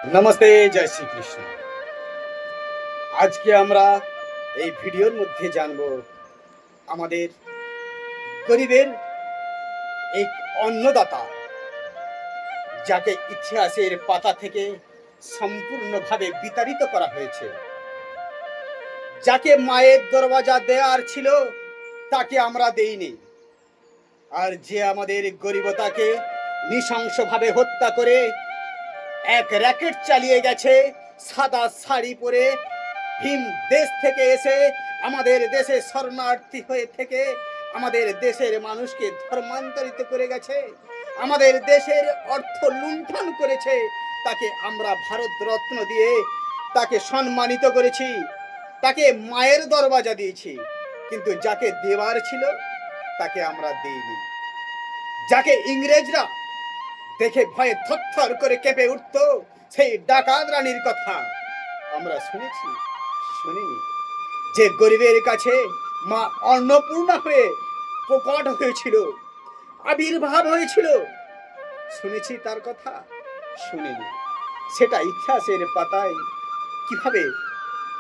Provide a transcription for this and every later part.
নমস্তে, জয় শ্রীকৃষ্ণ। আজকে আমরা এই ভিডিওর মধ্যে জানব আমাদের গরিবের এক অন্নদাতা, যাকে ইতিহাসের পাতা থেকে সম্পূর্ণভাবে বিতাড়িত করা হয়েছে, যাকে মায়ের দরওয়াজা দেওয়ার ছিল তাকে আমরা দেইনি, আর যে আমাদের গরিবতাকে নৃশংসভাবে হত্যা করে এক র্যাকেট চালিয়ে গেছে। সাদা শাড়ি পরে ভীম দেশ থেকে এসে আমাদের দেশে শরণার্থী হয়ে থেকে আমাদের দেশের মানুষকে ধর্মান্তরিত করে গেছে, আমাদের দেশের অর্থ লুণ্ঠন করেছে। তাকে আমরা ভারত রত্ন দিয়ে তাকে সম্মানিত করেছি, তাকে মায়ের দরওয়াজা দিয়েছি, কিন্তু যাকে দেওয়ার ছিল তাকে আমরা দিইনি। যাকে ইংরেজরা দেখে ভয়ে থরথর করে কেঁপে উঠত, সেই ডাকাত রানীর কথা আমরা শুনেছি? শুনিনি? যে গরিবের কাছে মা অন্নপূর্ণা হয়ে প্রকট হয়েছিল, আবির্ভাব হয়েছিল, শুনেছি তার কথা? শুনিনি। সেটা ইতিহাসের পাতায় কিভাবে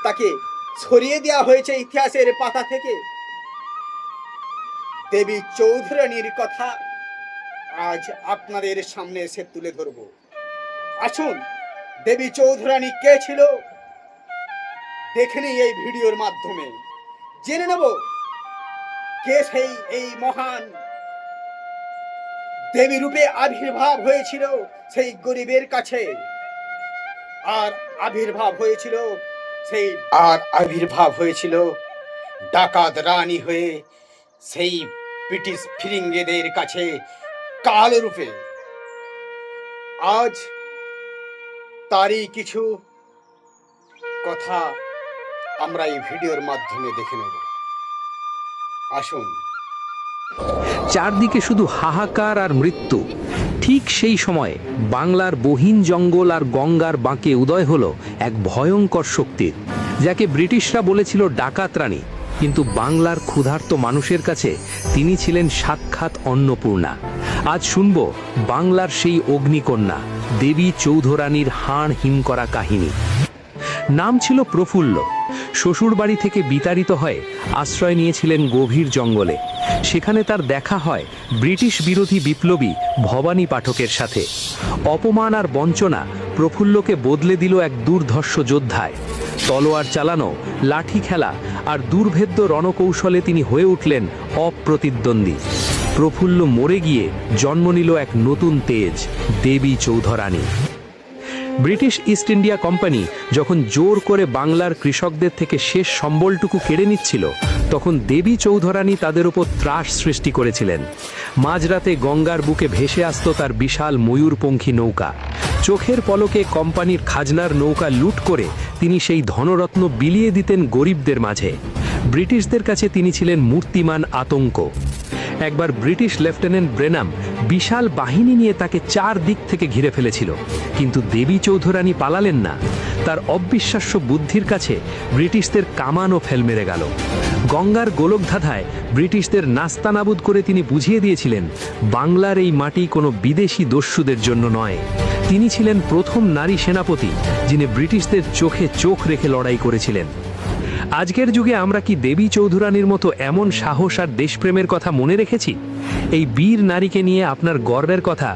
তাকে ছড়িয়ে দেওয়া হয়েছে ইতিহাসের পাতা থেকে। দেবী চৌধুরানীর কথা আজ আপনাদের সামনে এসে তুলে ধরব। আসুন, দেবী চৌধুরানী কে ছিল দেখে নিই এই ভিডিওর মাধ্যমে, জেনে নেব কে সেই এই মহান দেবী রূপে আবির্ভাব হয়েছিল সেই গরিবের কাছে, আর আবির্ভাব হয়েছিল ডাকাত রানী হয়ে সেই ব্রিটিশ ফিরিঙ্গিদের কাছে কাল রূপে। আজ তারই কিছু কথা আমরা এই ভিডিওর মাধ্যমে দেখে নেব। আসুন। চারদিকে শুধু হাহাকার আর মৃত্যু। ঠিক সেই সময়ে বাংলার বহিন জঙ্গল আর গঙ্গার বাঁকে উদয় হলো এক ভয়ঙ্কর শক্তির, যাকে ব্রিটিশরা বলেছিল ডাকাত রানী, কিন্তু বাংলার ক্ষুধার্ত মানুষের কাছে তিনি ছিলেন সাক্ষাৎ অন্নপূর্ণা। আজ শুনব বাংলার সেই অগ্নিকন্যা দেবী চৌধুরানীর হাড় হিম করা কাহিনী। নাম ছিল প্রফুল্ল। শ্বশুরবাড়ি থেকে বিতাড়িত হয়ে আশ্রয় নিয়েছিলেন গভীর জঙ্গলে। সেখানে তার দেখা হয় ব্রিটিশ বিরোধী বিপ্লবী ভবানী পাঠকের সাথে। অপমান আর বঞ্চনা প্রফুল্লকে বদলে দিল এক দুর্ধর্ষ যোদ্ধায়। তলোয়ার চালানো, লাঠি খেলা আর দুর্ভেদ্য রণকৌশলে তিনি হয়ে উঠলেন অপ্রতিদ্বন্দ্বী। প্রফুল্ল মরে গিয়ে জন্ম নিল এক নতুন তেজ, Devi Chaudhurani. British East India company যখন জোর করে বাংলার কৃষকদের থেকে শেষ সম্বলটুকু কেড়ে নিচ্ছিল, তখন দেবী চৌধুরানী তাদের উপর ত্রাস সৃষ্টি করেছিলেন। মাঝরাতে গঙ্গার বুকে ভেসে আসত তার বিশাল ময়ূরপঙ্খী নৌকা। চোখের পলকে কোম্পানির খাজনার নৌকা লুট করে তিনি সেই ধনরত্ন বিলিয়ে দিতেন গরিবদের মাঝে। ব্রিটিশদের কাছে তিনি ছিলেন মূর্তিমান আতঙ্ক। একবার ব্রিটিশ লেফটেন্যান্ট ব্রেনাম বিশাল বাহিনী নিয়ে তাকে চার দিক থেকে ঘিরে ফেলেছিল, কিন্তু দেবী চৌধুরানী পালালেন না। তার অবিশ্বাস্য বুদ্ধির কাছে ব্রিটিশদের কামানও ফেল মেরে গেল। গঙ্গার গোলকধাঁধায় ব্রিটিশদের নাস্তানাবুদ করে তিনি বুঝিয়ে দিয়েছিলেন, বাংলার এই মাটি কোনো বিদেশি দস্যুদের জন্য নয়। তিনি ছিলেন প্রথম নারী সেনাপতি যিনি ব্রিটিশদের চোখে চোখ রেখে লড়াই করেছিলেন। আজকের যুগে আমরা কি দেবী চৌধুরানীর মতো এমন সাহস আর দেশপ্রেমের কথা মনে রেখেছি? এই বীর নারীকে নিয়ে আপনার গর্বের কথা